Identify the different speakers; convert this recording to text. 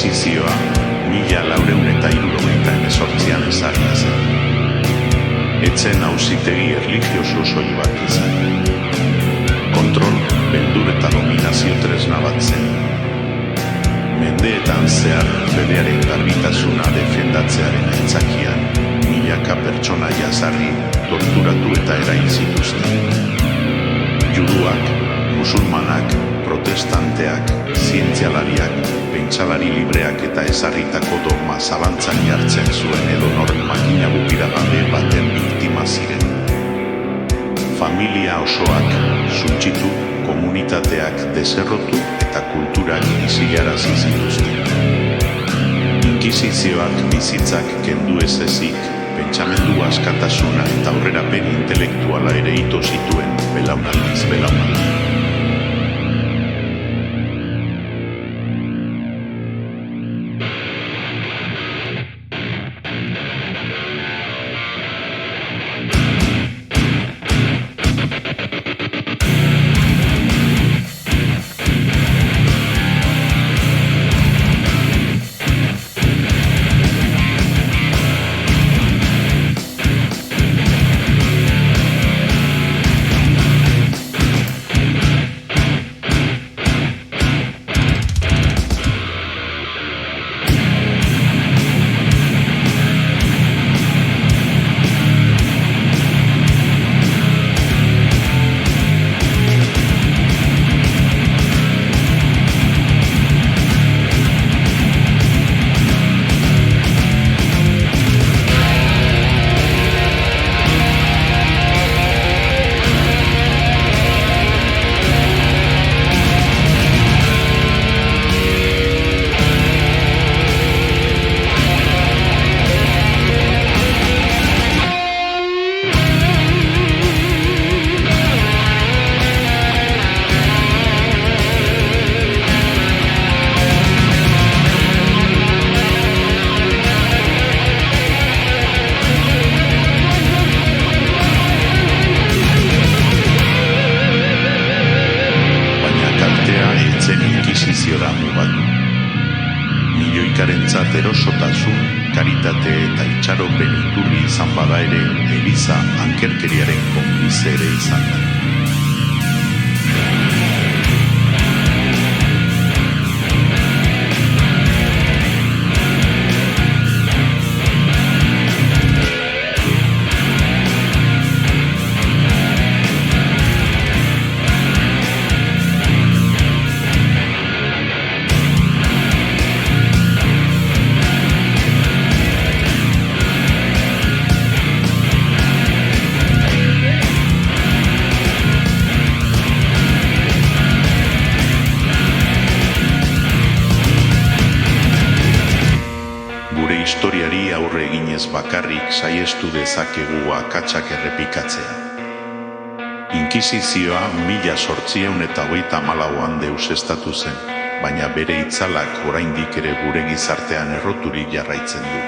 Speaker 1: Inkisizioa 1478an ezarria zen. Etzen auzitegi erlijioso soil bat izan. Kontrol, beldur eta dominazio tresna bat zen. Mendeetan zehar fedearen garbitasuna defendatzearen aitzakian milaka pertsona jazarri, torturatu eta erail zituzten. Juduak, musulmanak, protestanteak, zientzialariak, pentsalari libreak eta ezarritako dogma zalantzan jartzen zuen edonork makina gupidagabe baten biktima ziren. Familia osoak suntsitu, komunitateak deserrotu eta kulturak isilarazi zituzten. Inkisizioak bizitzak kendu ez ezik, pentsamendu askatasuna eta aurrerapen intelektuala ere ito zituen belaunaldiz belaunaldi. Inkisiziora mugatu. Milioikarentzat erosotasun, karitate eta itxaropen iturri izan bada ere, Eliza ankerkeriaren konplize ere izan da. Historiari aurre eginez bakarrik saihestu dezakegu akatsak errepikatzea. Inkisizioa 1834an deuseztatu zen, baina bere itzalak oraindik ere gure gizartean erroturik jarraitzen du.